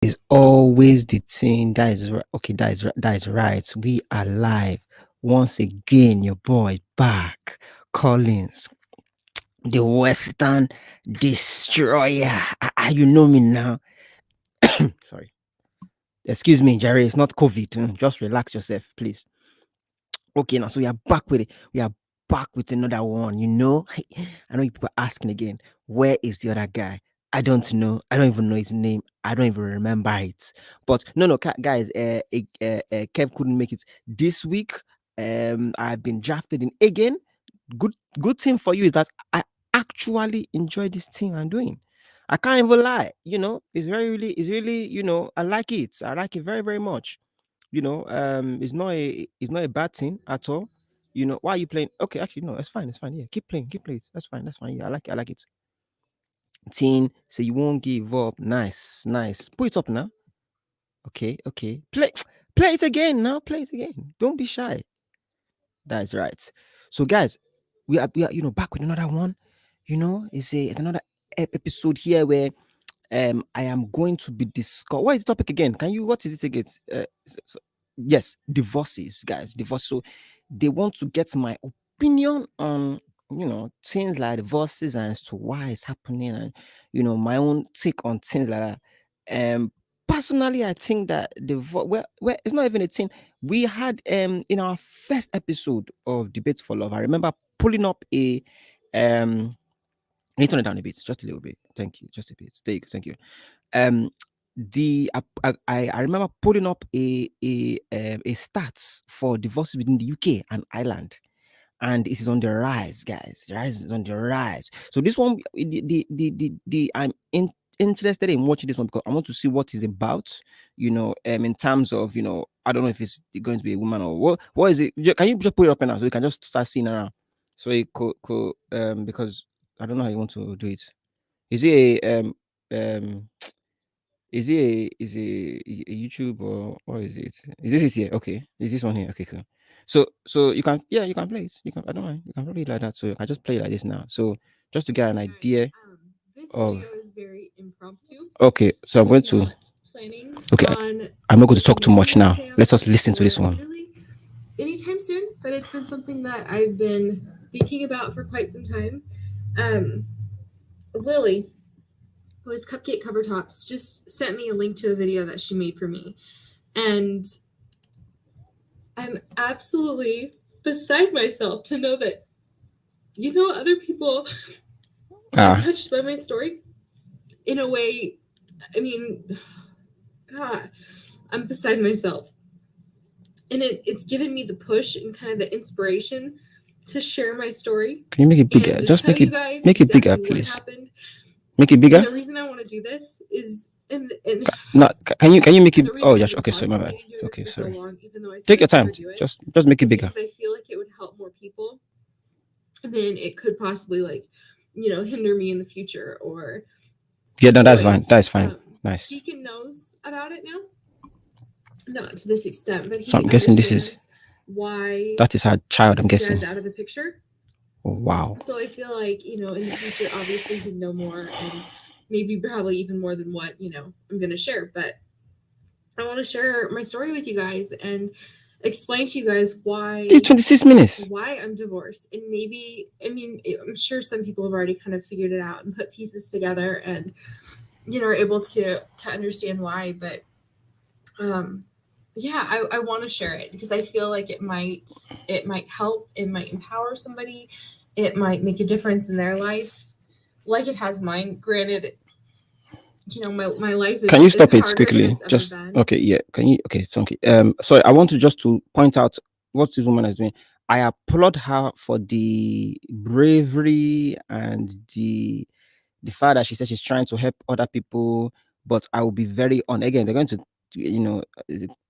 Is always the thing that is okay. That is right. We are live once again. Your boy back, Collins, the Western Destroyer. You know me now. Sorry, excuse me, Jerry. It's not COVID. Just relax yourself, please. Okay, now so we are back with it. We are back with another one. I know people are asking again, where is the other guy? I don't know. I don't even know his name. I don't even remember it. But no, guys. Kev couldn't make it this week. I've been drafted in again. Good thing for you is that I actually enjoy this thing I'm doing. I can't even lie. It's really. I like it. I like it very, very much. It's not a bad thing at all. Why are you playing? Okay, actually, no, it's fine. It's fine. Yeah, keep playing. That's fine. That's fine. Yeah, I like it. I like it. Teen, say you won't give up. Nice, nice. Put it up now. Okay, okay. Play it again now. Play it again. Don't be shy. That's right. So, guys, we are back with another one. It's another episode here where I am going to be discuss. What is the topic again? What is it again? Yes, divorces, guys. Divorce. So they want to get my opinion on things like divorces and as to why it's happening, and my own take on things like that. Um, Personally, I think that divorce. Well, it's not even a thing. We had in our first episode of Debates for Love. I remember pulling up a um. Can you turn it down a bit, just a little bit? Thank you, just a bit. There you go. Thank you. um I remember putting up a stats for divorces within the UK and Ireland, and it is on the rise, guys. The rise is on the rise. So this one, interested in watching this one because I want to see what it's about. In terms of I don't know if it's going to be a woman or what is it. Can you just put it up now so we can just start seeing around? So it could because I don't know how you want to do it. Is it um is it a YouTube or is it? Is this it here? Okay. Is this one here? Okay, cool. So you can play it. You can I don't mind. You can play it like that. So I just play it like this now. So just to get an idea This of video is very impromptu. okay. So I'm I going was to not planning okay. on I'm not going to talk too making much this now. Let us chaos listen to or this one. really anytime soon, but it's been something that I've been thinking about for quite some time. Um, Lily, who is Cupcake Cover Tops, just sent me a link to a video that she made for me. And I'm absolutely beside myself to know that, other people got Ah, touched by my story in a way. I mean, ah, I'm beside myself. And it's given me the push and kind of the inspiration to share my story can you make it bigger? and to Just tell you guys make it bigger, exactly what please. happened. Make it And bigger. the reason I want to do this is, and Not can you make and it? the Oh reason yeah. I've been Okay, sorry, my bad. contemplating doing this Okay, for so sorry. long, even though I said Take your I'd time. never do it, Just make it is bigger. because I feel like it would help more people. And then it could possibly, like, hinder me in the future. Or, Yeah, no, that's fine. anyways, That's fine. Nice. Deacon knows about it now. Not to this extent, but So he I'm guessing this is understands why that is her child. I'm his guessing. dad's out of the picture. Oh, wow. So I feel like, in the future, obviously he'd know more, and maybe probably even more than what, I'm going to share. But I want to share my story with you guys and explain to you guys It's 26 minutes. why I'm divorced. And maybe, I'm sure some people have already kind of figured it out and put pieces together and, are able to understand why. But yeah, I want to share it because I feel like it might help, it might empower somebody, it might make a difference in their life, like it has mine. Granted, my life Can you is stop it harder than quickly? it's ever Just been. okay, yeah. Can you okay, it's okay. Sorry, I want to just to point out what this woman is doing. I applaud her for the bravery and the fact that she said she's trying to help other people. But I will be very on again. They're going to,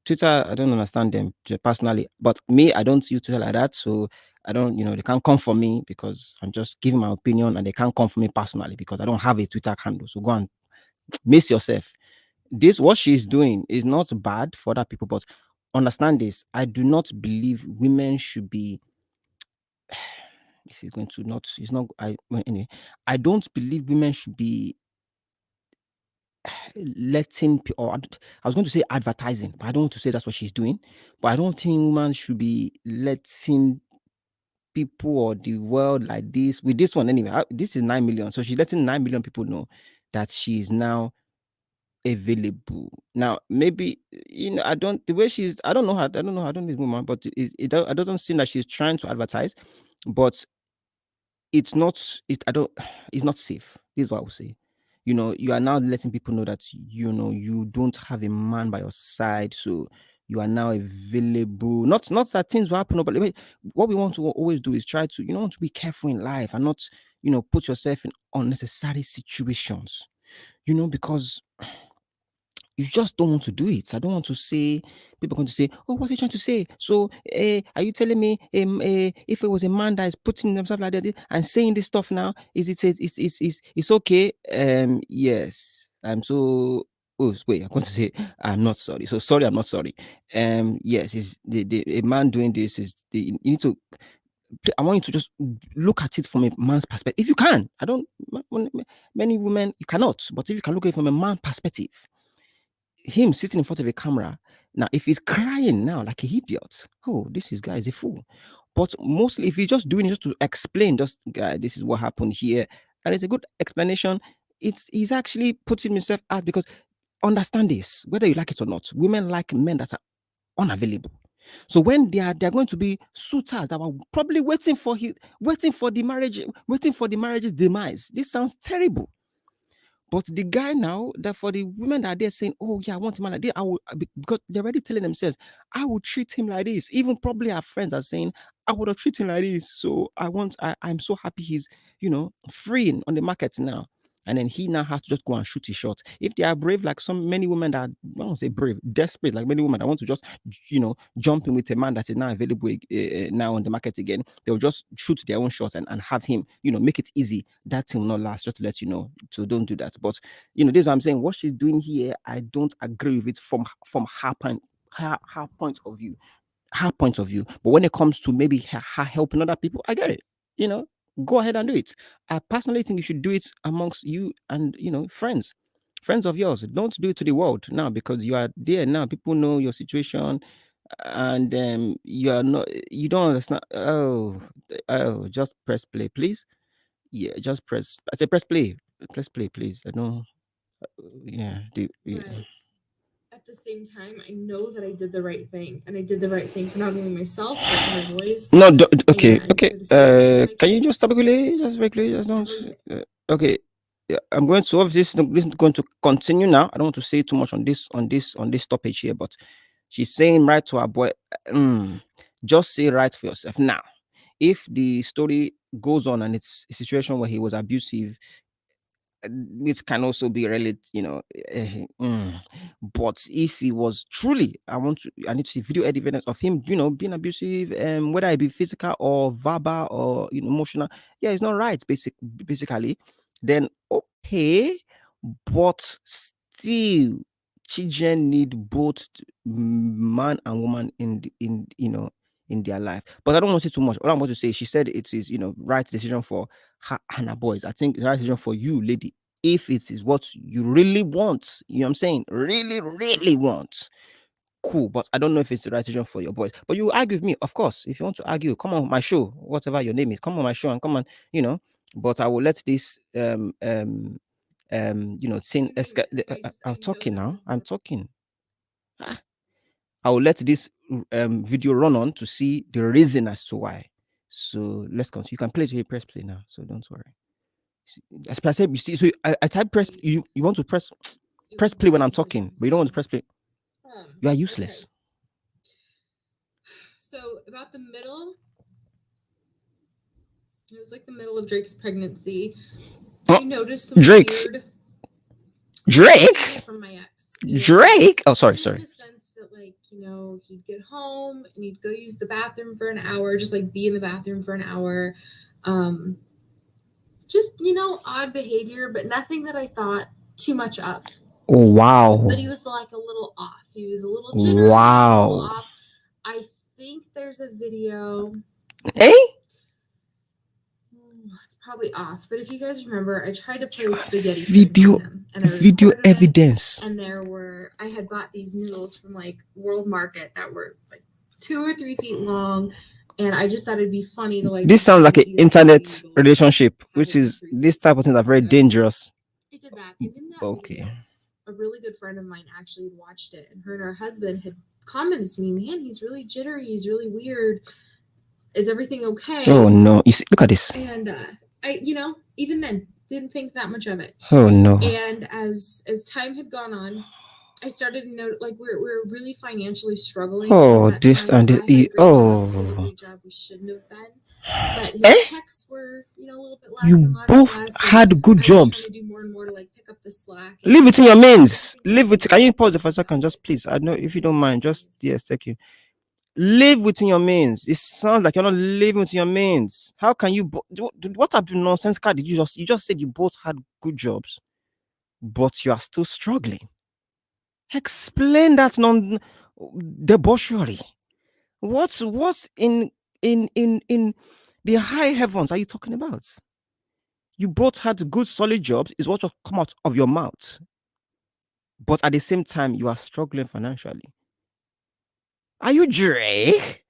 Twitter. I don't understand them personally, but me, I don't use Twitter like that. So I don't, they can't come for me because I'm just giving my opinion, and they can't come for me personally because I don't have a Twitter handle. So go and miss yourself. This what she's doing is not bad for other people, but understand this. I do not believe women should be. This is going to not. It's not. I well, anyway. I don't believe women should be. I don't believe women should be letting or I was going to say advertising, but I don't want to say that's what she's doing. But I don't think women should be letting people or the world like this with this one anyway. This is 9 million, so she's letting 9 million people know that she is now available. Now, maybe I don't the way she's. I don't know her. I don't know. I don't know this woman, but it doesn't seem like she's trying to advertise, but it's not. I don't. It's not safe. This is what I would say. You are now letting people know that you don't have a man by your side, so you are now available. Not that things will happen, no, but what we want to always do is try to want to be careful in life and not put yourself in unnecessary situations. Because you just don't want to do it. I don't want to say people are going to say, "Oh, what are you trying to say?" So, are you telling me, if it was a man that is putting themselves like that and saying this stuff now, is it's okay? Yes. I'm so. Oh, wait, I'm going to say I'm not sorry. So sorry, I'm not sorry. Yes, is the a man doing this is you need to. I want you to just look at it from a man's perspective. If you can, I don't. Many women you cannot, but if you can look at it from a man perspective, him sitting in front of a camera. Now, if he's crying now like a idiot, oh, this is guy is a fool. But mostly, if he's just doing it just to explain, just guy, this is what happened here, and it's a good explanation. He's actually putting himself out because understand this, whether you like it or not, women like men that are unavailable. So when they are going to be suitors that were probably waiting for the marriage's demise. This sounds terrible. But the guy now, that for the women that are there saying, "Oh yeah, I want him like this," because they're already telling themselves, "I will treat him like this." Even probably our friends are saying, "I would have treated him like this." So I'm so happy he's free on the market now. And then he now has to just go and shoot his shot. If they are brave, like many women that I don't say brave, desperate, like many women that want to just jump in with a man that is now available now on the market again, they'll just shoot their own shot and have him, make it easy. That thing will not last, just to let you know. So don't do that. But this is what I'm saying. What she's doing here, I don't agree with it from her point of view. Her point of view. But when it comes to maybe her helping other people, I get it. You know, go ahead and do it. I personally think you should do it amongst you and friends. Friends of yours. Don't do it to the world now because you are there now. People know your situation and you are not you don't understand. Oh, just press play, please. Yeah, just press. I say press play. Press play, please. I don't. Yeah, yeah. But at the same time, I know that I did the right thing, and I did the right thing for not only myself but for my boys No, okay, and okay. for the safety of my Can you just stop kids. quickly? Just very quickly. Just don't. Everything. Okay. Yeah, I'm going to obviously this is going to continue now. I don't want to say too much on this topic here, but she's saying right to her boy. mm, just say right for yourself now. If the story goes on and it's a situation where he was abusive, which can also be related, but if he was truly, I need to see video evidence of him, being abusive, whether it be physical or verbal or emotional. Yeah, it's not right, basically. Then okay, but still, children need both man and woman in their life. But I don't want to say too much. All I want to say, she said it is right decision for her and her boys. I think it's the right decision for you, lady, if it is what you really want. You know what I'm saying? Really, really want. Cool. But I don't know if it's the right decision for your boys. But you argue with me, of course. If you want to argue, come on my show, whatever your name is, come on my show and come on, But I will let this thing Wait a minute. I I'm know talking that now. was I'm the talking. I will let this video run on to see the reason as to why. So let's continue. You can play it here, press play now. So don't worry. As I said, you see, so I type press. wait. You want to press It press was play not when I'm talking, even but you don't want to so. press play. You are Okay. useless. So about the middle, it was like the middle of Drake's pregnancy. Oh, I noticed some Drake, weird behavior Drake, from my ex. And Drake. Oh, I sorry, get sorry. the sense that, like, he'd get home and he'd go use the bathroom for an hour, just like be in the bathroom for an hour. Um, just, odd behavior, but nothing that I thought too much of. Oh, wow, But he was like a little off. He was a little jittery. He was a little wow. off. I think there's a video. Hey, It's probably off, but if you guys remember, I tried to play spaghetti video with him, and I video recorded it, evidence. and I had bought these noodles from like World Market that were like 2 or 3 feet long, and I just thought it'd be funny to like. This sounds like an eat a internet spaghetti noodle, relationship, have which it in is 3 this feet. type of things are very So dangerous. I did that, and in that Okay. video, a really good friend of mine actually watched it, and her and her husband had commented to me, "Man, he's really jittery. He's really weird. Is everything okay?" Oh no! You see, look at this. And I, even then, didn't think that much of it. Oh no! And as time had gone on, I started to note like we're really financially struggling. Oh, at that this time. and this. I had a great job. He had a Oh, great job. We shouldn't have been. But his checks were, a little bit less. you and less both and less, had and good I was trying jobs. to do more and more to like pick up the slack. Live within your means. Live with. Can you pause it for a second, just please? I know if you don't mind. Just yes, thank you. Live within your means. It sounds like you're not living within your means. How can you? What type of nonsense card did you just? You just said you both had good jobs, but you are still struggling. Explain that debauchery. What's in the high heavens are you talking about? You both had good solid jobs, is what will come out of your mouth. But at the same time, you are struggling financially. Are you Drake?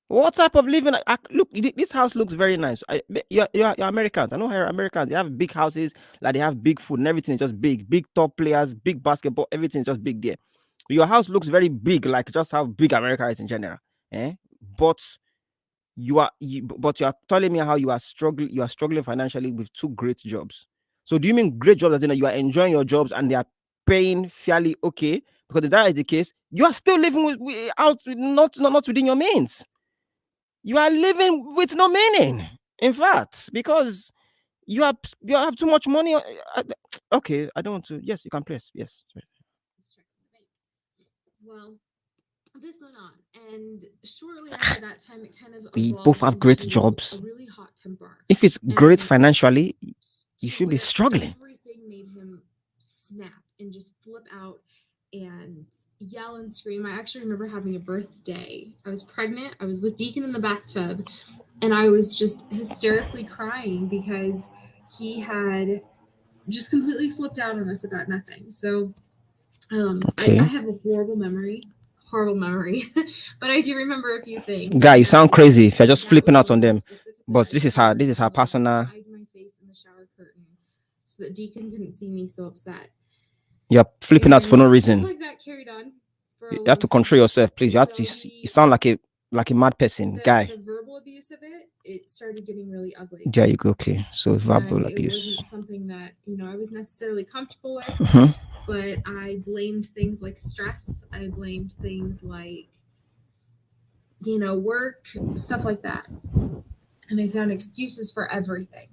What type of living? Look, this house looks very nice. You're Americans. I know you're Americans. They have big houses, like they have big food and everything is just big. Big top players, big basketball, everything is just big there. Your house looks very big, like just how big America is in general. But you are telling me how you are struggling financially with 2 great jobs. So do you mean great jobs as in that you are enjoying your jobs and they are paying fairly okay? Because if that is the case, you are still living not within your means. You are living with no meaning. In fact, because you have too much money. Okay, I don't want to. Yes, you can press. Yes. Well, this went on, and shortly after that time, it kind of We both have great jobs. A really hot temper. If it's great financially, you should be struggling. Everything made him snap and just flip out and yell and scream. I actually remember having a birthday. I was pregnant. I was with Deacon in the bathtub, and I was just hysterically crying because he had just completely flipped out on us about nothing. So okay. I have a horrible memory, but I do remember a few things. Guy, you sound crazy if you're just flipping out on them. But this is her personal. I hid my face in the shower curtain so that Deacon couldn't see me so upset. You're flipping out for no reason. Stuff like that carried on. You have to control yourself, please. You sound like a mad person, guy. The verbal abuse of it started getting really ugly. There you go. Okay, so verbal abuse. It wasn't something that I was necessarily comfortable with, but I blamed things like stress. I blamed things like work, stuff like that, and I found excuses for everything.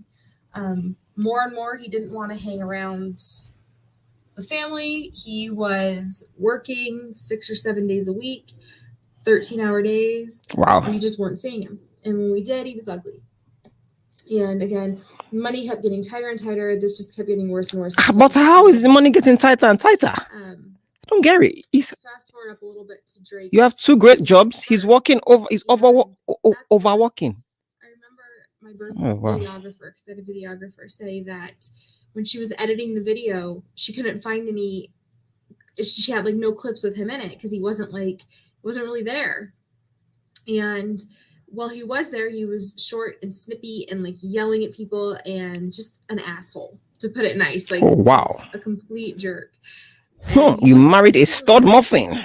More and more, he didn't want to hang around the family. He was working 6 or 7 days a week, 13-hour days. Wow. We just weren't seeing him. And when we did, he was ugly. And again, money kept getting tighter and tighter. This just kept getting worse and worse. But how is the money getting tighter and tighter? I don't get it. Fast forward up a little bit to Drake. You have 2 great jobs. He's working over. He's overworking. I remember my videographer, because I had a videographer, say that when she was editing the video, she couldn't find any. She had like no clips with him in it because he wasn't really there. And while he was there, he was short and snippy and like yelling at people and just an asshole, to put it nice. Like, a complete jerk. You married a stud muffin.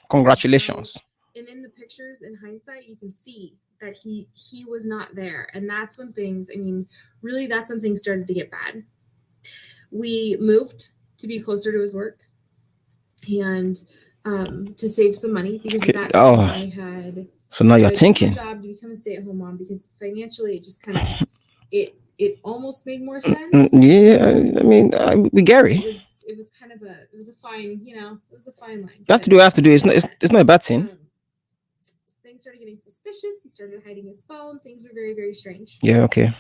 Congratulations. And in the pictures, in hindsight, you can see that he was not there. And that's when things started to get bad. We moved to be closer to his work and to save some money, because at that time I had. So now you're thinking. Job to become a stay-at-home mom, because financially it just kind of it almost made more sense. Yeah, I mean, we get it. It was kind of a fine, it was a fine line. You have to do what you have to do. It's not a bad thing. Things started getting suspicious. He started hiding his phone. Things were very, very strange. Yeah, okay.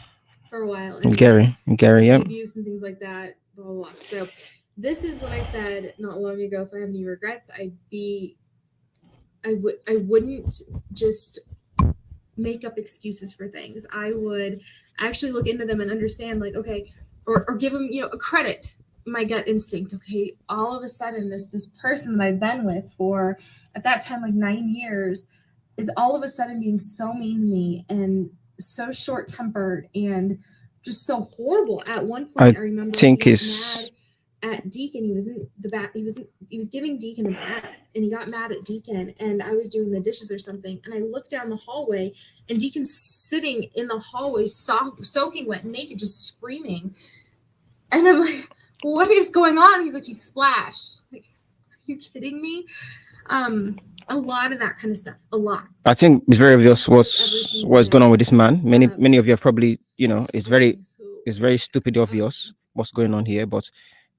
For a while. Gary, yeah. Abuse and things like that, blah, blah, blah. So this is when I said not long ago, if I have any regrets, I wouldn't just make up excuses for things. I would actually look into them and understand, like, okay, or give them, a credit, my gut instinct. Okay, all of a sudden, this person that I've been with for at that time like 9 years is all of a sudden being so mean to me and so short tempered and just so horrible. At one I point, I remember he think got mad it's at Deacon. He was in the back. He was giving Deacon a bath, and he got mad at Deacon. And I was doing the dishes or something, and I looked down the hallway, and Deacon's sitting in the hallway, soaking wet, naked, just screaming. And I'm like, "What is going on?" He's like, "He splashed." Like, are you kidding me? A lot of that kind of stuff. A lot. I think it's very obvious what's going on Day. with this man. Many of you have probably, it's Okay, so very stupid um, obvious what's going on here, but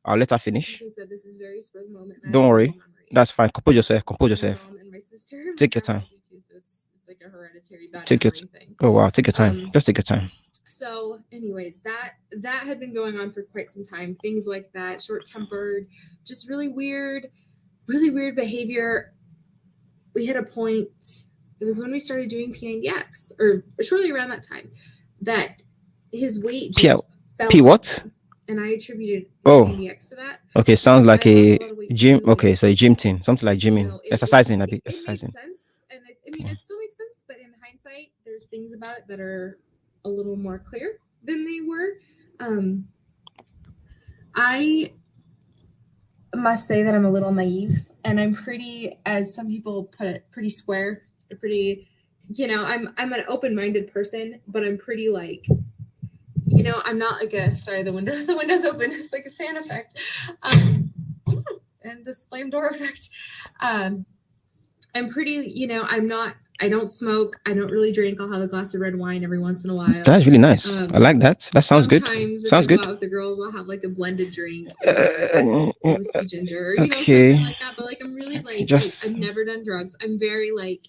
I'll let her finish. like I said, this is very spur of the moment. And I have Don't worry. horrible memory. That's fine. Compose yourself. Compose My yourself. mom and my sister, Take my your grandma time. do too, so it's like a hereditary bad Take your memory thing. oh wow, take your time. Just take your time. So, anyways, that had been going on for quite some time. Things like that, short tempered, just really weird behavior. We hit a point. It was when we started doing P90X, or shortly around that time, that his weight just fell. P what? And I attributed Oh, P90X to that. okay. Sounds like a gym. Really, Okay, so a gym thing, something like gymming, exercising, a bit it makes exercising. sense, and I mean, it still makes sense. But in hindsight, there's things about it that are a little more clear than they were. I must say that I'm a little naive, and I'm pretty, as some people put it, pretty square, pretty. I'm an open-minded person, but I'm pretty like, I'm not like a, sorry, the window's open. It's like a fan effect, and a slam door effect. I'm pretty, I don't smoke. I don't really drink. I'll have a glass of red wine every once in a while. That's really nice. I like that. That sounds good. Sometimes if Sounds I go good. out with the girls, I'll have like a blended drink, like whiskey ginger, okay. Something like that. But like, I'm really like, just I've never done drugs. I'm very like.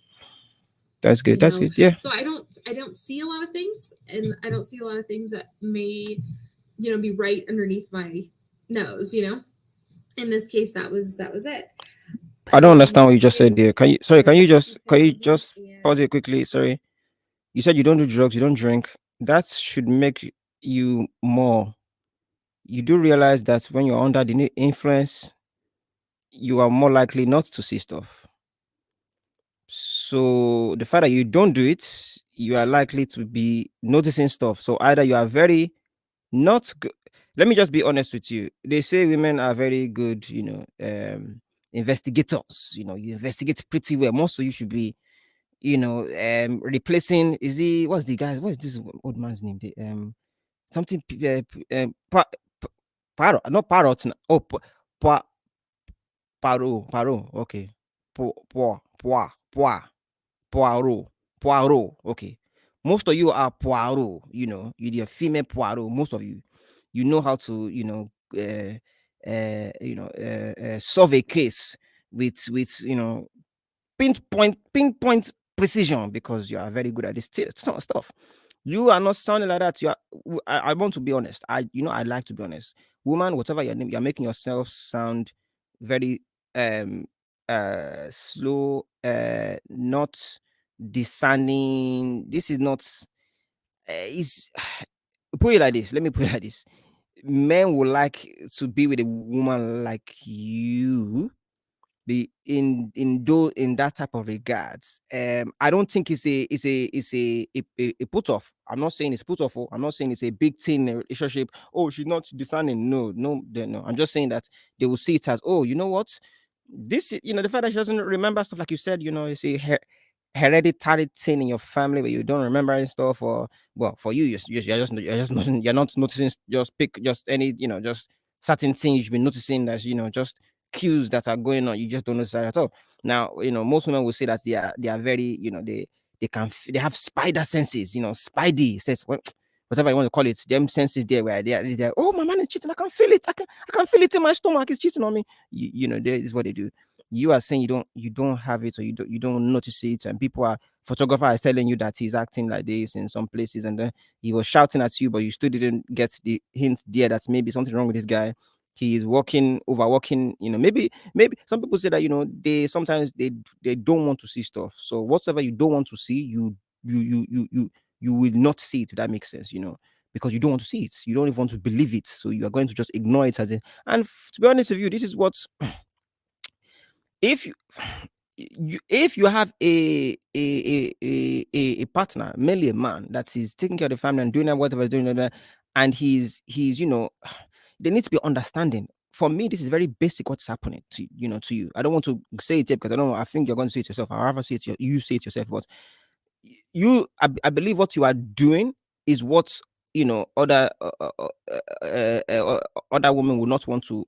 That's good. That's good. Yeah. So I don't see a lot of things, and I don't see a lot of things that may, be right underneath my nose. In this case, that was it. I don't understand what you just said there. Can you just pause it quickly? Sorry. You said you don't do drugs, you don't drink. That should make you more. You do realize that when you're under the influence, you are more likely not to see stuff. So the fact that you don't do it, you are likely to be noticing stuff. So either you are very not good. Let me just be honest with you. They say women are very good, investigators. You investigate pretty well. Most of you should be, replacing. What's the guy? What's this old man's name? Something. Parrot, not parrot. Oh, paro. Okay, poirot, poirot. Okay, most of you are poirot. You're the female poirot. Most of you, know how to, solve a case with pinpoint precision, because you are very good at this stuff. You are not sounding like that. I want to be honest. I like to be honest. Woman, whatever your name, you're making yourself sound very slow, not discerning. This is not is put it like this. Let me put it like this. Men would like to be with a woman like you, be in that type of regards. I don't think it's a put off. I'm not saying it's put off. I'm not saying it's a big thing in a relationship. Oh, she's not discerning. No. I'm just saying that they will see it as, oh, you know what, the fact that she doesn't remember stuff, like you said, it's a hereditary thing in your family where you don't remember and stuff. Or, well, for you, you're not noticing, just pick just any, just certain things you've been noticing, that just cues that are going on, you just don't notice that at all. Now, most women will say that they are very, they have spider senses, spidey says, well, whatever you want to call it, them senses there, where they're, oh, my man is cheating, I can feel it, I can feel it in my stomach, he's cheating on me. This is what they do. You are saying you don't have it, or you don't notice it, and people are photographer is telling you that he's acting like this in some places, and then he was shouting at you, but you still didn't get the hint there that maybe something wrong with this guy. He is overworking. Maybe some people say that they sometimes they don't want to see stuff. So whatever you don't want to see, you you will not see it, if that makes sense, because you don't want to see it. You don't even want to believe it. So you are going to just ignore it as a, and to be honest with you, this is what, if you, if you have a partner, mainly a man, that is taking care of the family and doing that, whatever he's doing that, and he's there needs to be understanding. For me, this is very basic what's happening to you. I don't want to say it here because I don't know. I think you're going to say it yourself. I'll rather say it you say it yourself. But I believe what you are doing is what other women will not want to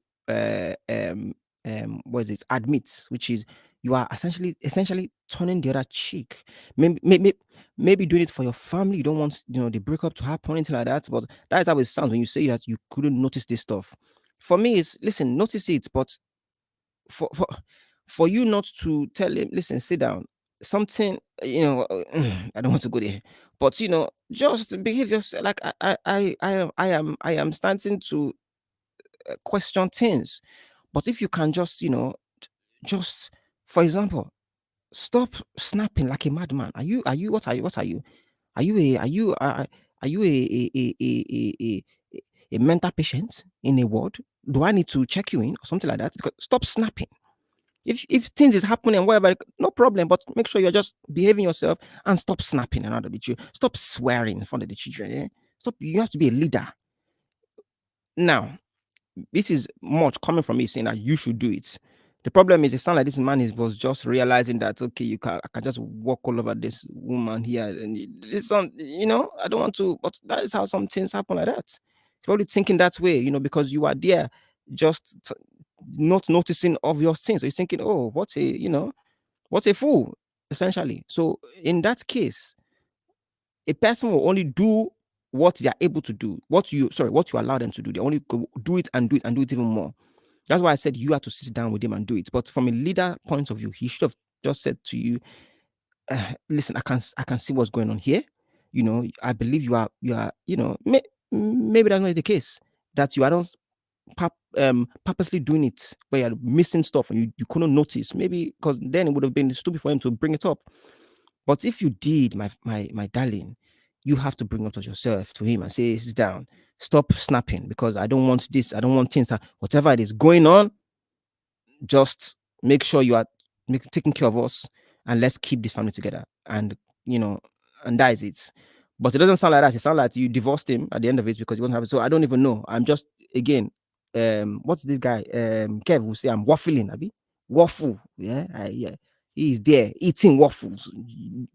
what is it admit, which is you are essentially turning the other cheek. Maybe doing it for your family. You don't want the breakup to happen, anything like that. But that is how it sounds when you say that you couldn't notice this stuff. For me, it's listen, notice it, but for for for you not to tell him, listen, sit down, something, I don't want to go there, but just behave yourself. Like I am starting to question things. But if you can just just for example, stop snapping like a madman. Are you are you a mental patient in a ward? Do I need to check you in or something like that? Because stop snapping. If things is happening and whatever, no problem. But make sure you're just behaving yourself and stop snapping in front of the children. Stop swearing in front of the children. Yeah? Stop. You have to be a leader. Now, this is much coming from me saying that you should do it. The problem is, it sounds like this man was just realizing that okay, I can just walk all over this woman here, and this some, I don't want to, but that is how some things happen like that. You're probably thinking that way, because you are there, just not noticing obvious things. So you're thinking, oh, what a fool, essentially. So in that case, a person will only do what they are able to do. What you allow them to do. They only go do it and do it and do it even more. That's why I said you have to sit down with him and do it. But from a leader point of view, he should have just said to you, listen, I can see what's going on here. I believe you are maybe that's not the case. That you are not purposely doing it where you're missing stuff and you couldn't notice. Maybe because then it would have been stupid for him to bring it up. But if you did, my darling, you have to bring up to yourself to him and say, sit down, stop snapping, because I don't want this, I don't want things that whatever it is going on, just make sure you are taking care of us, and let's keep this family together. And you know, and that is it. But it doesn't sound like that. It sounds like you divorced him at the end of it because you wasn't happy. So I don't even know. I'm just again, what's this guy? Kev will say I'm waffling, Abi. Waffle. Yeah, yeah. He's there eating waffles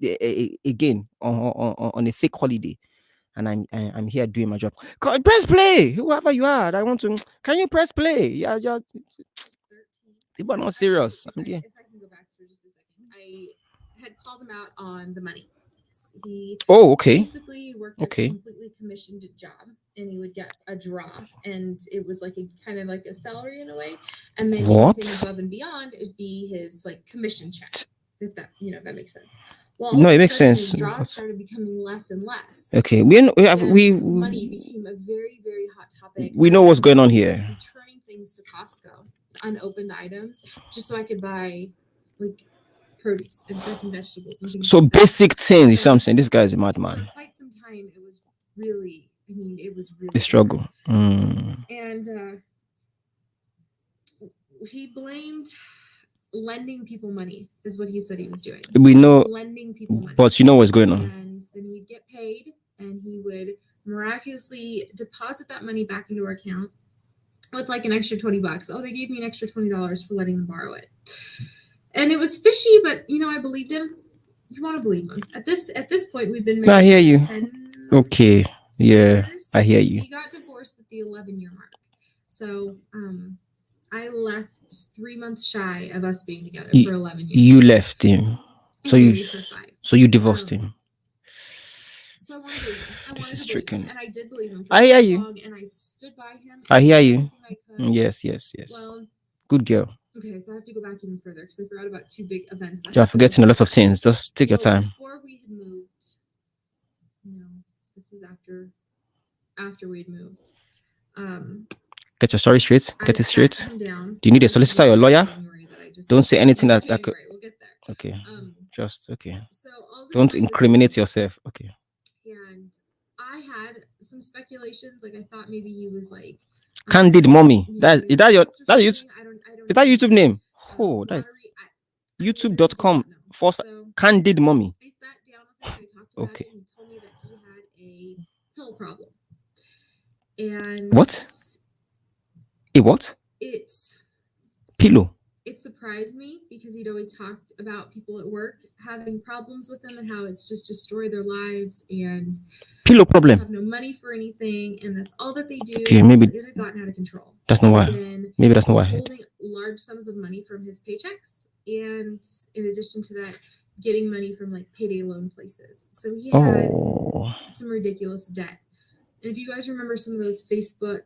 again on a fake holiday, and I'm here doing my job. Press play, whoever you are. I want to. Can you press play? Yeah, just 13. people are not Actually, serious. if I can go back for just a second, I had called him out on the money. He Oh, okay. basically worked a Okay. completely commissioned job, and he would get a draw, and it was like a kind of like a salary in a way, and then What? anything above and beyond it would be his like commission check, if that that makes sense. Well, No, all it of a makes sudden, sense. his draws But started becoming less and less. okay, And we money became a very, very hot topic. we know what's going on here. Returning things to Costco, unopened items, just so I could buy like produce and fruits and vegetables and things So like that. basic things. You So see what I'm saying? This guy is a for madman. quite some time, it was really, it was really The struggle. hard. And he blamed lending people money is what he said he was doing. We know, lending people money, but you know what's going on. and then he'd get paid, and he would miraculously deposit that money back into our account with like an extra $20. Oh, they gave me an extra $20 for letting them borrow it. And it was fishy, but I believed him. You want to believe him. At this point, we've been married. I hear you. 10 Okay. Yeah, years. I hear you. We got divorced at the 11-year mark. So I left 3 months shy of us being together for 11 years. You left him. So you divorced him. So I wanted to believe him. This is tricky. And I did believe him. I hear you. And I stood by him. I hear you. Yes. Well, good girl. Okay, so I have to go back even further because I forgot about two big events. You are forgetting a lot of things. Just take your time. Before we had moved, this is after we'd moved. Get your story straight. Get it straight. Do you need a solicitor or a lawyer? Don't say anything that could. We'll get there. Okay. Just okay. So all this Don't money was incriminate yourself. Okay. and I had some speculations. Like I thought maybe he was like Candid Mommy. Is winning that your lots or that's something. YouTube? I don't Is that know. YouTube name? Oh, that's Lottery. I literally do YouTube.com not know. first So Candid Mommy. I sat down with him and I talked about Okay. it, and he told me that he had a pill problem. And What? A what? Pillow. It surprised me because he'd always talked about people at work having problems with them and how it's just destroyed their lives and Pillow they problem. have no money for anything and that's all that they do. Okay, maybe it had gotten out of control. that's not why. Then Maybe that's not why. Holding large sums of money from his paychecks, and in addition to that, getting money from like payday loan places. So he had some ridiculous debt. And if you guys remember some of those Facebook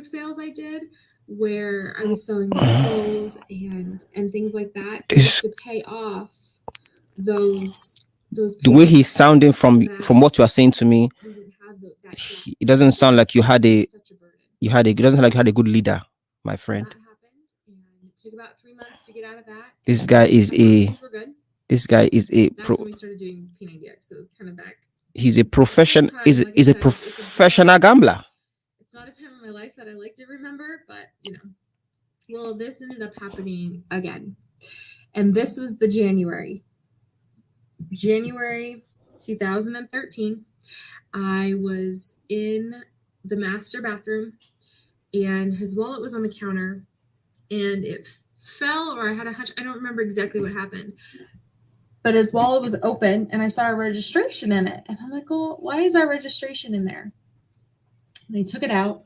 sales I did, where I was selling clothes and things like that, just to pay off those. The way he's sounding from what you are saying to me, it doesn't sound like you had a. It doesn't sound like you had a good leader, my friend. That happened, and it took about 3 months to get out of that. This guy is a. This guy is a That's when we started doing P90X, so it was kind of back. He's a profession. Is a professional gambler. It's not a time in my life that I like to remember, but well, this ended up happening again, and this was the January 2013. I was in the master bathroom, and his wallet was on the counter, and it fell, or I had a hunch. I don't remember exactly what happened. But his wallet was open, and I saw a registration in it. And I'm like, well, why is our registration in there? And I took it out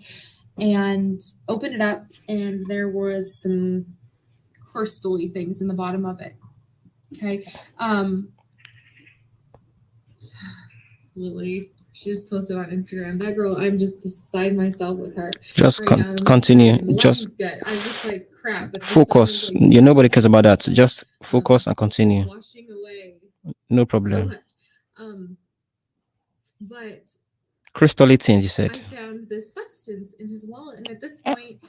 and opened it up, and there was some crystal-y things in the bottom of it. Okay. Lily, she just posted on Instagram. That girl, I'm just beside myself with her. Just continue. Just good. I'm just like crap. But focus. Like, nobody cares about that. Just focus and continue. Washing away. No problem. So much. But crystal things, you said. I found this substance in his wallet, and at this point,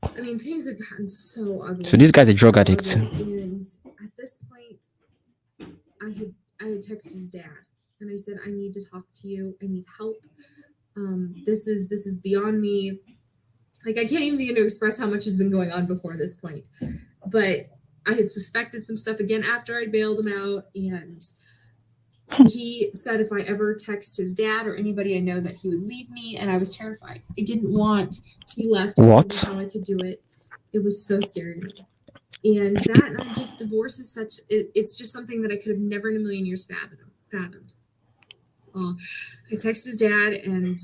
I mean, things had gotten so ugly. So this guy's a drug addict. And at this point, I had texted his dad, and I said, I need to talk to you. I need help. This is beyond me. Like, I can't even begin to express how much has been going on before this point. But I had suspected some stuff again after I'd bailed him out, and he said if I ever text his dad or anybody I know that he would leave me, and I was terrified. I didn't want to be left. What? How I could do it. It was so scary to me. And that, and I just, divorce is such, it's just something that I could have never in a million years fathomed. Well, I texted his dad, and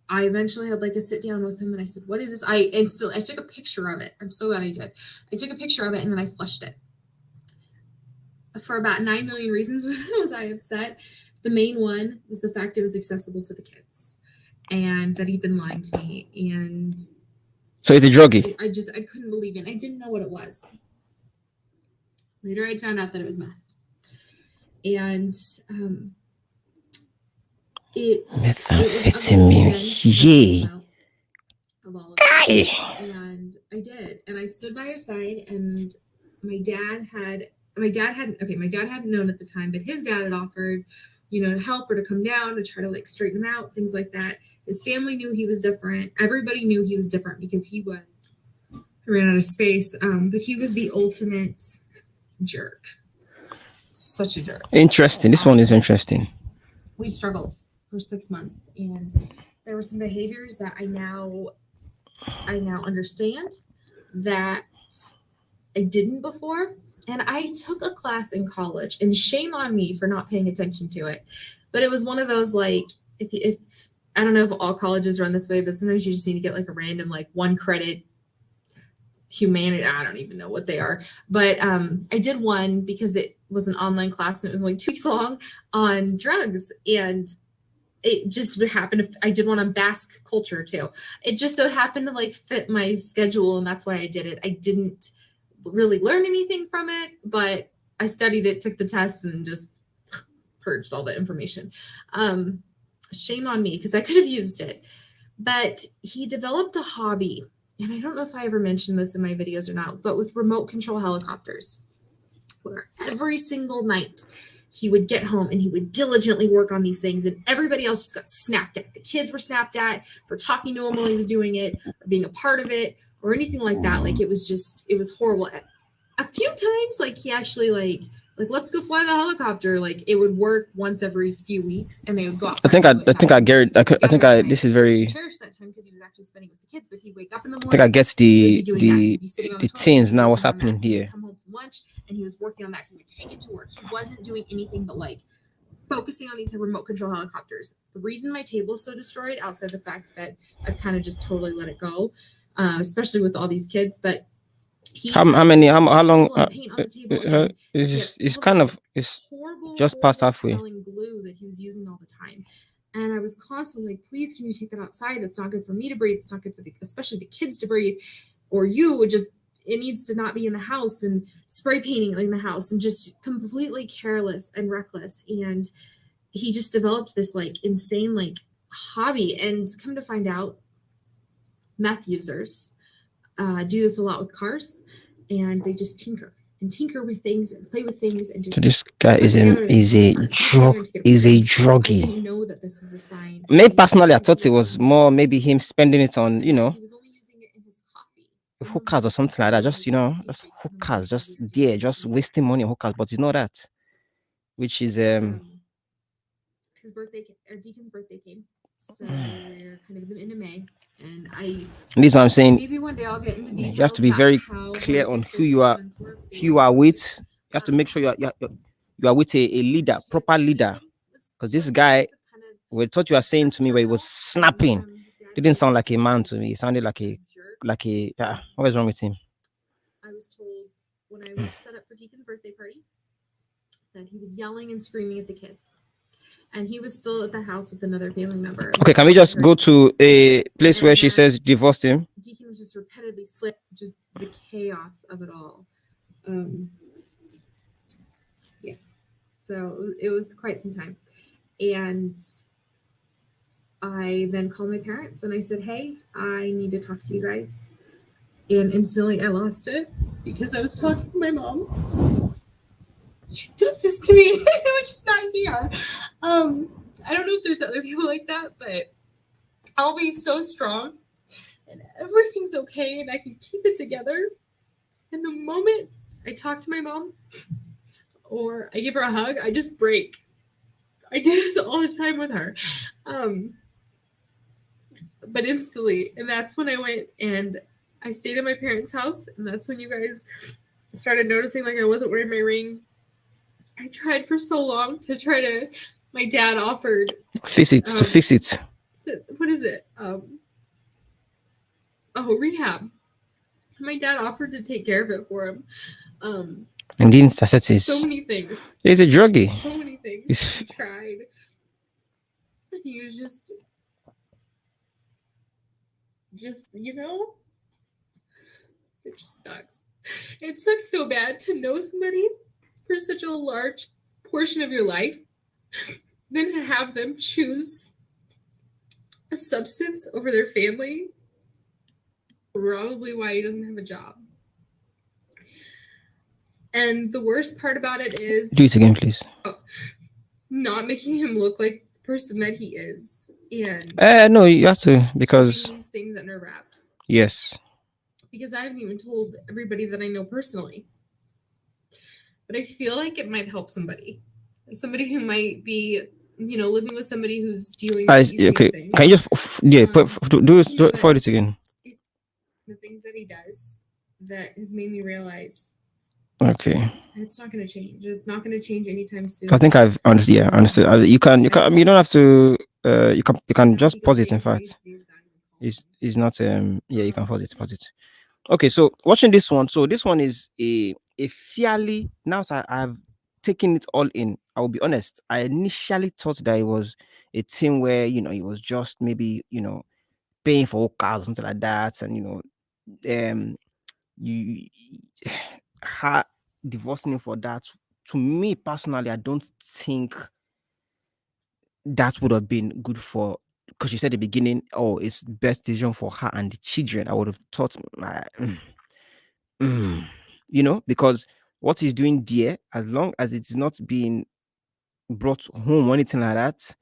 I eventually had like a sit down with him, and I said, what is this? I took a picture of it. I'm so glad I did. I took a picture of it, and then I flushed it. For about 9 million reasons was I upset. The main one was the fact it was accessible to the kids, and that he'd been lying to me. And so it's a druggie. I couldn't believe it. I didn't know what it was. Later, I'd found out that it was meth. And methamphetamine. Yay. And I did. And I stood by his side, and my dad hadn't known at the time, but his dad had offered, to help or to come down to try to like straighten him out, things like that. His family knew he was different. Everybody knew he was different because I ran out of space. But he was the ultimate jerk. Such a jerk. Interesting. This one is interesting. We struggled for 6 months, and there were some behaviors that I now understand that I didn't before. And I took a class in college, and shame on me for not paying attention to it. But it was one of those, like, if I don't know if all colleges run this way, but sometimes you just need to get like a random, like 1 credit humanity. I don't even know what they are. But I did one because it was an online class, and it was only 2 weeks long on drugs. And it just would happen. I did one on Basque culture too. It just so happened to like fit my schedule, and that's why I did it. I didn't really learn anything from it, but I studied it, took the test, and just purged all the information. Shame on me, because I could have used it. But he developed a hobby, and I don't know if I ever mentioned this in my videos or not, but with remote control helicopters. where every single night he would get home and he would diligently work on these things, and everybody else just got snapped at. The kids were snapped at for talking to him while he was doing it, or being a part of it, or anything like that. Like it was horrible. A few times, like he actually like let's go fly the helicopter. Like it would work once every few weeks, and they would go out. I think I get it. I think I this is very. Cherish that time because he was actually spending with the kids. But he'd wake up in the I morning. think I guess He'd be doing that. He'd be the sitting on the toilet, teens he'd now. be What's working on happening that. He'd here? come home from lunch and he was working on that. He would take it to work. He wasn't doing anything but like focusing on these remote control helicopters. The reason my table is so destroyed, outside the fact that I've kind of just totally let it go, especially with all these kids, but How many? How long? paint on the table. It's kind of it's just past halfway. Smelling glue that he was using all the time. And I was constantly like, please, can you take that outside? That's not good for me to breathe. It's not good for especially the kids to breathe. Or you would just, it needs to not be in the house, and spray painting in the house, and just completely careless and reckless. And he just developed this like insane like hobby. And come to find out, meth users do this a lot with cars, and they just tinker with things and play with things and just. So this guy is a druggie. I didn't know that this was a sign. Me personally, I thought it was more maybe him spending it on He was only using it in his coffee. hookers or something like that. Just just hookers, just just wasting money on hookers. But it's not that, which is his birthday or Deacon's birthday came, so we're kind of in May. And this is what I'm saying. Maybe one day I'll get into details. You have to be very clear on who you are with. You have to make sure you are with a leader, proper leader. Because this guy, we thought you were saying to me where he was snapping, didn't sound like a man to me. It sounded like a what is wrong with him? I was told when I went to set up for Deacon's birthday party that he was yelling and screaming at the kids. And he was still at the house with another family member. Okay, can we just go to a place where she says divorced him? Deacon was just repetitively slipped, just the chaos of it all. Yeah. So it was quite some time. And I then called my parents and I said, hey, I need to talk to you guys. And instantly I lost it because I was talking to my mom. She does this to me when she's not here. I don't know if there's other people like that, but I'll be so strong and everything's okay and I can keep it together. And the moment I talk to my mom or I give her a hug, I just break. I do this all the time with her. But instantly, and that's when I went and I stayed at my parents' house, and that's when you guys started noticing like I wasn't wearing my ring. I tried for so long to my dad offered fix it. What is it? Rehab. My dad offered to take care of it for him. And didn't accept it. So many things. He's a druggie. So many things. He tried. He was just, it just sucks. It sucks so bad to know somebody for such a large portion of your life, then to have them choose a substance over their family. Probably why he doesn't have a job. And the worst part about it is... Do it again, please. Not making him look like the person that he is. And no, you have to, because... these things under wraps. Yes. Because I haven't even told everybody that I know personally. But I feel like it might help somebody. Somebody who might be, living with somebody who's dealing with these okay. things. Can you just... do it for it again. The things that he does that has made me realize... Okay. It's not going to change. It's not going to change anytime soon. I think I've understood. Yeah, understood. You can. You don't have to. You can just pause it. In fact, it's not. Yeah, you can pause it. Okay. So watching this one. So this one is a fairly. Now that I've taken it all in, I will be honest. I initially thought that it was a team where it was just maybe paying for cars or something like that, and you her divorcing him for that. To me personally, I don't think that would have been good for, because she said at the beginning, it's best decision for her and the children. I would have thought, because What he's doing there, as long as it is not being brought home or anything like that,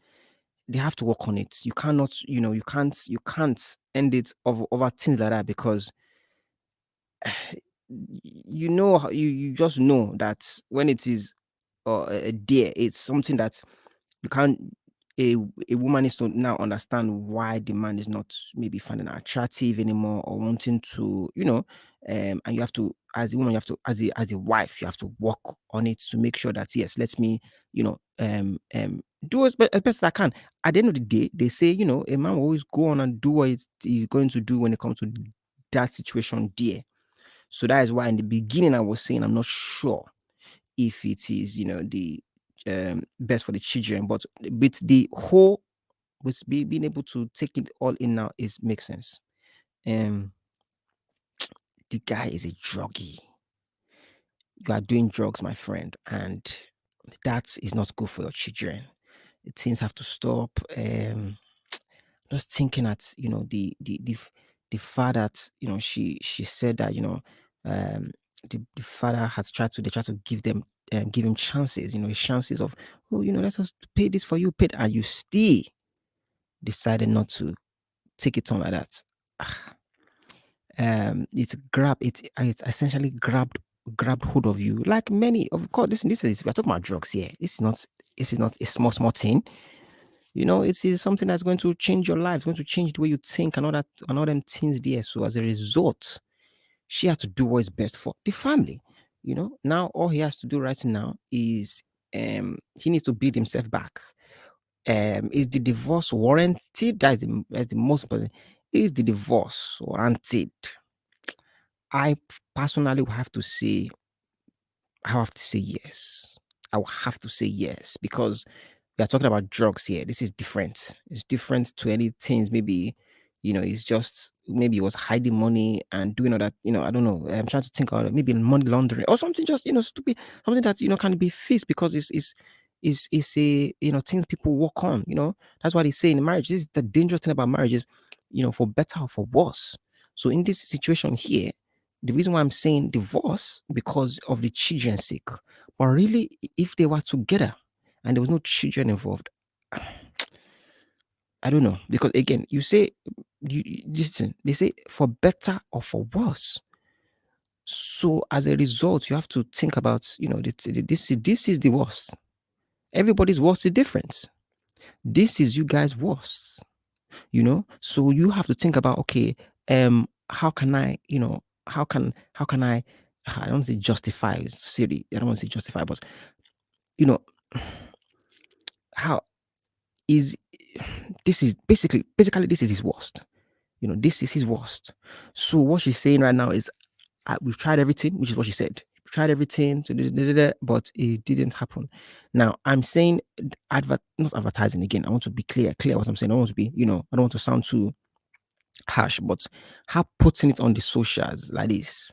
they have to work on it. You cannot, you can't end it over things like that, because you know you just know that when it is there, it's something that you can't a a woman needs to now understand why the man is not maybe finding her attractive anymore, or wanting to, and you have to, as a woman, you have to, as a wife, you have to work on it to make sure that, yes, let me, do as best as I can. At the end of the day, they say, a man will always go on and do what he's going to do when it comes to that situation there. So that is why in the beginning I was saying I'm not sure if it is, the best for the children, but with the whole, being able to take it all in now is makes sense. Um, the guy is a druggie. You are doing drugs, my friend, and that is not good for your children. Things have to stop. Just thinking at, the fact that, she said that, um the father has tried to, they try to give him chances, chances of, oh, let's just pay this for you, paid, and you still decided not to take it on like that. Ah, it's essentially grabbed hold of you, like many, of course. This is, we're talking about drugs here. This is not a small thing. It is something that's going to change your life, going to change the way you think, and all that, and all them things there. So as a result, she has to do what is best for the family. Now all he has to do right now is, he needs to build himself back. Is the divorce warranted? That's the most important. Is the divorce warranted? I personally will have to say, I have to say yes. I will have to say yes, because we are talking about drugs here. This is different. It's different to any things. Maybe, it's just, maybe he was hiding money and doing all that. I don't know. I'm trying to think about it. Maybe money laundering or something, just, stupid, something that, can be fixed, because it's a, things people work on. That's why they say in marriage. This is the dangerous thing about marriage is, for better or for worse. So in this situation here, the reason why I'm saying divorce, because of the children's sake. But really, if they were together and there was no children involved, I don't know. Because again, you say, listen, they say for better or for worse. So as a result, you have to think about, this is the worst. Everybody's worst is different. This is you guys' worst. So you have to think about, okay, how can I, how can I don't want to say justify, it's silly, I don't want to say justify, but you know how is this is basically this is his worst. This is his worst. So what she's saying right now is, we've tried everything, which is what she said. We've tried everything to but it didn't happen. Now I'm saying, not advertising again. I want to be clear what I'm saying. I don't want to be, I don't want to sound too harsh, but her putting it on the socials like this,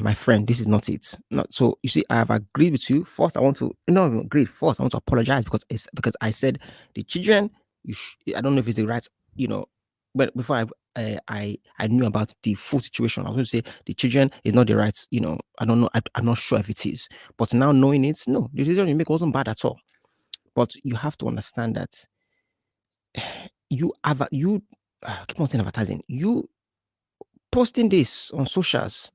my friend, this is not it. Not so. You see, I have agreed with you. First, I want to not even agree. First, I want to apologize, because I said the children. I don't know if it's the right. But before I knew about the full situation, I was going to say the children is not the right. I don't know. I'm not sure if it is. But now knowing it, no, the decision you make wasn't bad at all. But you have to understand that you keep on saying advertising. You posting this on socials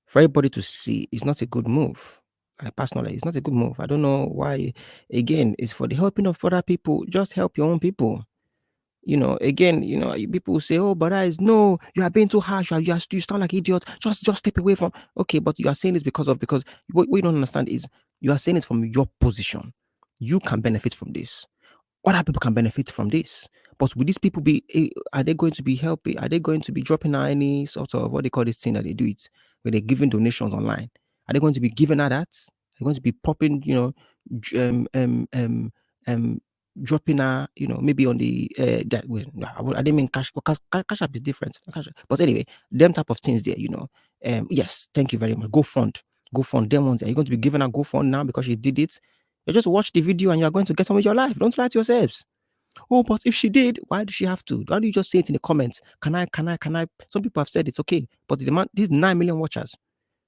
for everybody to see is not a good move. I personally, it's not a good move. I don't know why. Again, it's for the helping of other people. Just help your own people. Again, people will say, "Oh, but guys, no, you are being too harsh. You sound like idiot. Just step away from." Okay, but you are saying this because what you don't understand is you are saying it from your position. You can benefit from this. Other people can benefit from this. But will these people be, are they going to be helping? Are they going to be dropping out any sort of, what they call this thing that they do it, where they're giving donations online? Are they going to be giving out that? Are they going to be popping, j- um, dropping out, maybe on the, that way. No, I didn't mean cash, because cash app is different. But anyway, them type of things there, yes, thank you very much. Go fund them ones. Are you going to be giving out go fund now because you did it? You just watch the video and you're going to get on with your life. Don't lie to yourselves. Oh, but if she did, why did she have to? Why don't you just say it in the comments? Can I? Some people have said it's okay, but the man, these 9 million watchers,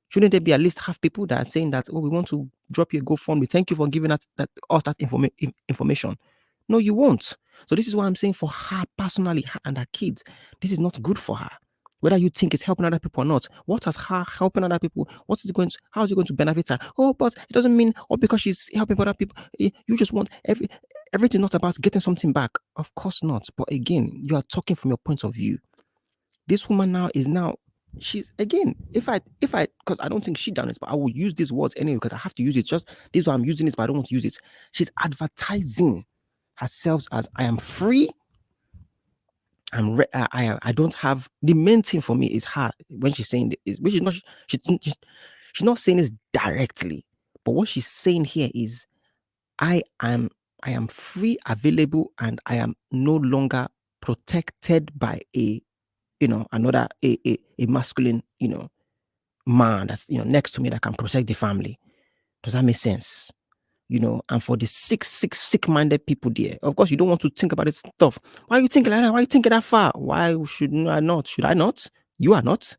Shouldn't there be at least half people that are saying that, oh, we want to drop you a GoFundMe. Thank you for giving us that information. No, you won't. So this is why I'm saying for her personally, her and her kids, this is not good for her. Whether you think it's helping other people or not, what has her helping other people? What is it going to? How is it going to benefit her? Oh, but it doesn't mean, or because she's helping other people, you just want everything not about getting something back. Of course not. But again, you are talking from your point of view. This woman now she's again, if I because I don't think she done it, but I will use these words anyway because I have to use it. Just this is why I'm using it, but I don't want to use it. She's advertising herself as I am free. I don't have the main thing for me is her when she's saying is which is not she's not saying this directly, but what she's saying here is I am I am free, available, and I am no longer protected by another a masculine man that's next to me that can protect the family. Does that make sense? And for the sick-minded people there, of course, you don't want to think about this stuff. Why are you thinking like that? Why are you thinking that far? Why should I not? Should I not? You are not.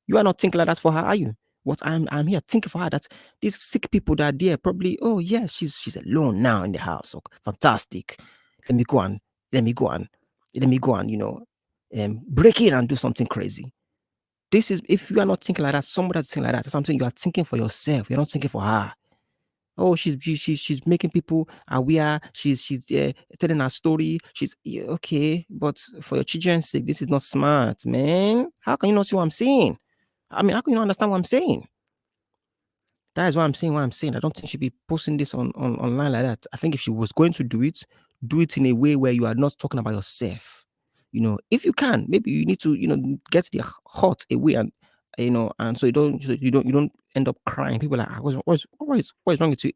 You are not thinking like that for her, are you? What I'm here thinking for her that these sick people that are there probably, oh yeah, she's alone now in the house. Oh, fantastic. Let me go and let me go and let me go and break in and do something crazy. This is if you are not thinking like that, somebody that's thinking like that, something you are thinking for yourself. You're not thinking for her. Oh, she's making people aware. She's telling her story. She's yeah, okay, but for your children's sake, this is not smart, man. How can you not see what I'm saying? I mean, how can you not understand what I'm saying? That is what I'm saying. What I'm saying. I don't think she'd be posting this on online like that. I think if she was going to do it in a way where you are not talking about yourself. If you can, maybe you need to, get the hurt away and so you don't end up crying. People are like, what is wrong with you?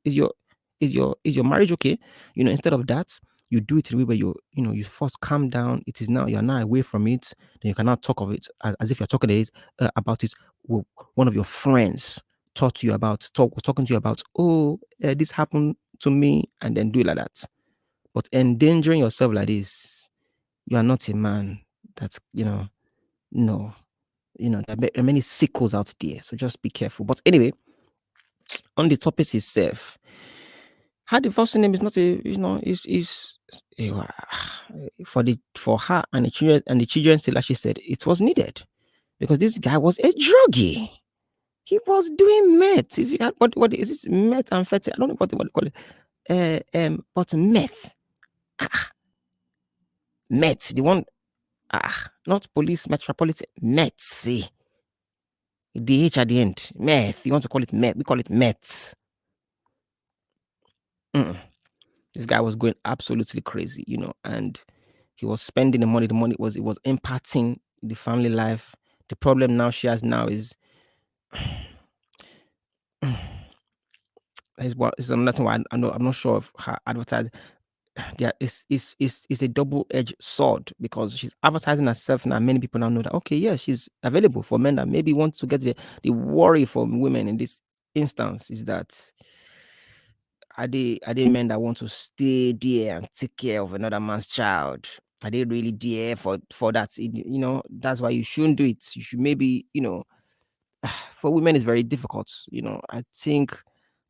Is your marriage okay? Instead of that, you do it in a way where you first calm down. It is now you are now away from it. Then you cannot talk of it as if you're talking about it with one of your friends was talking to you about, oh, this happened to me, and then do it like that. But endangering yourself like this, you are not a man. That's no, there are many sickles out there, so just be careful. But anyway, on the topic itself, her divorcing name is not a is for her and the children still, like she said, it was needed because this guy was a druggie. He was doing meth. What is this meth and fetty? I don't know what they call it. But meth, meth, the one, not police metropolitan meth. See, the H at the end, meth. You want to call it meth? We call it meth. Mm-mm. This guy was going absolutely crazy, and he was spending the money. The money was impacting the family life. The problem now she has now is is another thing why I'm not sure of her advertising. There is a double-edged sword because she's advertising herself now. Many people now know that okay, yeah, she's available for men that maybe want to get the worry from women in this instance is that are they men that want to stay there and take care of another man's child? Are they really there for that? That's why you shouldn't do it. You should maybe for women it's very difficult. I think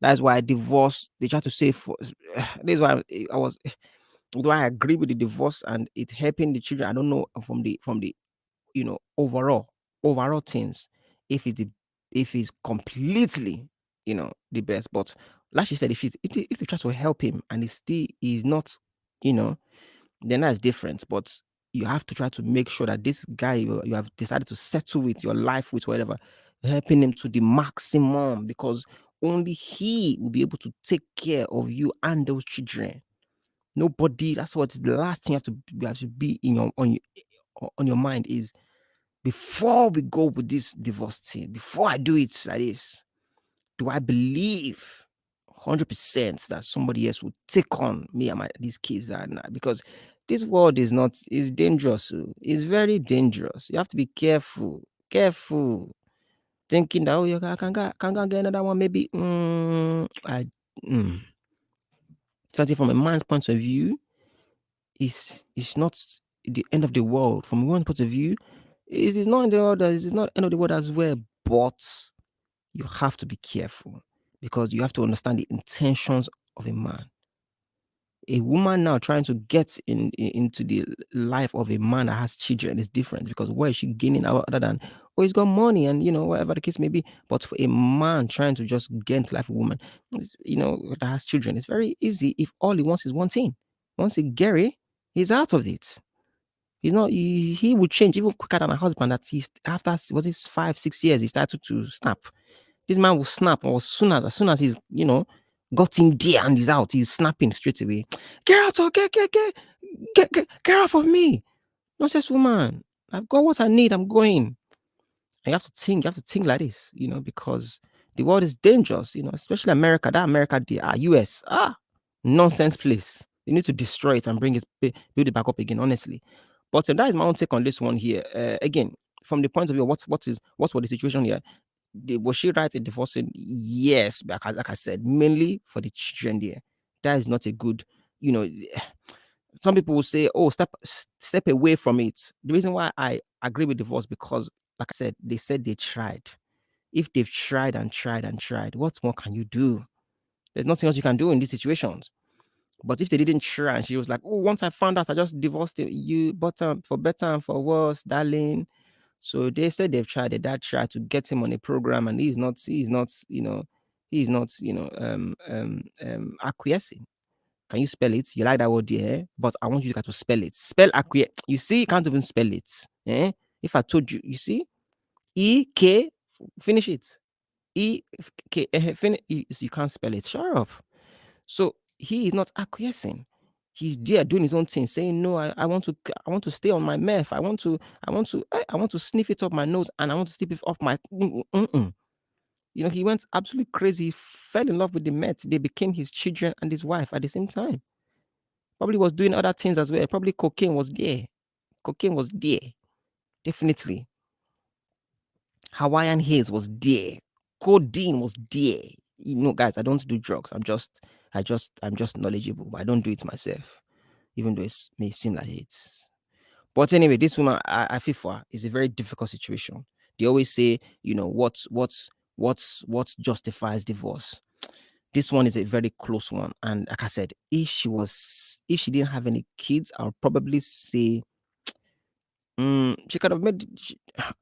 that's why divorce they try to say for this is why I was do I agree with the divorce and it helping the children? I don't know from the overall things if it's completely the best. But like she said, if you try to help him and he still is not, you know, then that's different. But you have to try to make sure that this guy you have decided to settle with your life with whatever, helping him to the maximum because only he will be able to take care of you and those children. Nobody. That's what the last thing you have to be in your mind is before we go with this divorce thing. Before I do it like this, do I believe 100% that somebody else would take on me and these kids and because this world is dangerous. It's very dangerous. You have to be careful. Thinking that oh, you can go get another one, maybe. Especially from a man's point of view, is not the end of the world. From one point of view, it is not in the world. It's not end of the world as well. But you have to be careful because you have to understand the intentions of a man. A woman now trying to get into the life of a man that has children is different because what is she gaining other than, oh, he's got money and whatever the case may be. But for a man trying to just get into life of a woman, that has children, it's very easy if all he wants is one thing. Once he Gary, he's out of it. He's not. He will change even quicker than a husband. That he's after was it 5 6 years he started to snap. This man will snap or as soon as he's got in there and he's out, he's snapping straight away. Get out! Get off of me! Nonsense woman. I've got what I need. I'm going. And you have to think like this, because the world is dangerous, especially America. That America, the US, nonsense place. You need to destroy it and build it back up again, honestly. But that is my own take on this one here. Again, from the point of view, what was the situation here? Was she right in divorcing? Yes, but like I said, mainly for the children there. That is not a good, you know. Some people will say, "Oh, step away from it." The reason why I agree with divorce because, like I said, they said they tried. If they've tried and tried and tried, what more can you do? There's nothing else you can do in these situations. But if they didn't try and she was like, "Oh, once I found out, I just divorced you, but for better and for worse, darling." So they said they've tried. Their dad tried to get him on a program, and he's not acquiescing. Can you spell it? You like that word there, but I want you guys to spell it. Spell acquiesce. You see, you can't even spell it. Eh? If I told you, you see, E-K, finish it. E-K, finish. You can't spell it. Shut up. So he is not acquiescing. He's there doing his own thing, saying, "No, I want to stay on my meth. I want to sniff it up my nose, and I want to sniff it off my." He went absolutely crazy. He fell in love with the meth. They became his children and his wife at the same time. Probably was doing other things as well. Probably cocaine was there. Cocaine was there, definitely. Hawaiian haze was there. Codeine was there. Guys, I don't do drugs. I'm just knowledgeable, but I don't do it myself, even though it may seem like it. But anyway, this woman, I feel for her, is a very difficult situation. They always say, what justifies divorce. This one is a very close one, and like I said, if she didn't have any kids, I'll probably say she could have made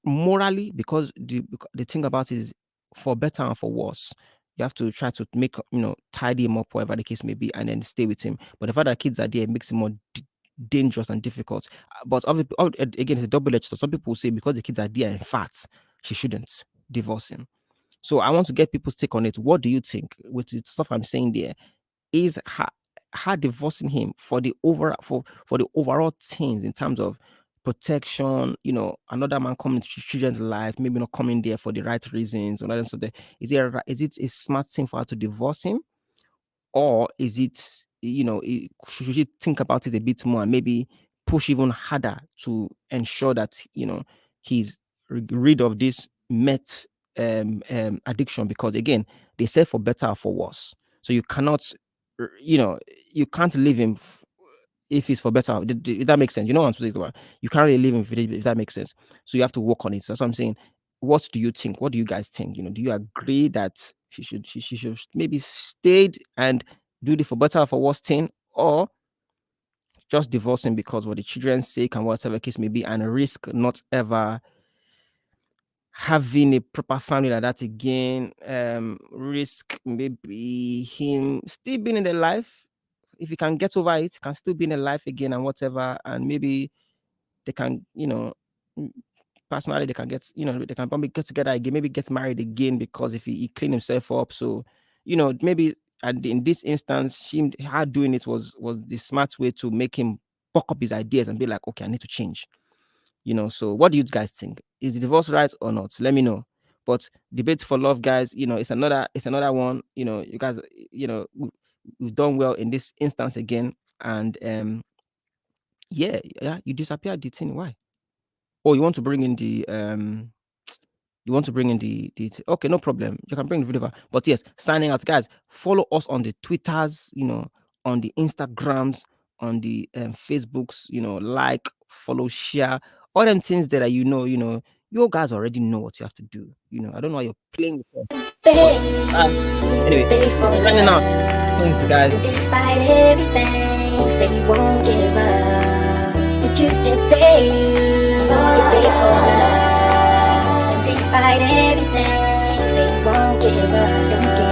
morally because the thing about it is for better and for worse. You have to try to make tidy him up, whatever the case may be, and then stay with him. But the fact that kids are there makes it more dangerous and difficult. But again, it's a double-edged sword. Some people will say because the kids are there and fat, she shouldn't divorce him. So I want to get people's take on it. What do you think with the stuff I'm saying there? Is her divorcing him for the overall things in terms of protection, another man coming into children's life, maybe not coming there for the right reasons, or that sort of. Is it a smart thing for her to divorce him, or is it should you think about it a bit more and maybe push even harder to ensure that he's rid of this met addiction, because again they say for better or for worse, so you cannot you can't leave him if it's for better. If that makes sense, you know what I'm supposed to about. You can't really leave him if that makes sense, so you have to work on it. So that's what I'm saying. What do you think? What do you guys think? Do you agree that she should maybe stayed and do the for better or for worse thing, or just divorcing because for the children's sake and whatever case may be, and risk not ever having a proper family like that again? Risk maybe him still being in the life. If he can get over it, can still be in the life again and whatever, and maybe they can, mm, personally they can get, they can probably get together again, maybe get married again, because if he clean himself up, so maybe. And in this instance, her doing it was the smart way to make him buck up his ideas and be like, okay, I need to change. So what do you guys think? Is the divorce right or not? Let me know. But debate for love, guys, it's another one. You guys, we've done well in this instance again. And yeah, you disappeared the thing. Why? Oh, you want to bring in the okay, no problem. You can bring the video over. But yes, signing out, guys. Follow us on the Twitters, on the Instagrams, on the Facebooks. Like, follow, share, all them things that are, You guys already know what you have to do. I don't know why you're playing with us. But anyway, signing out. Thanks, guys. Despite everything, you say you won't give up, but you did, babe. You paid for love. And despite everything, you say you won't give up, don't give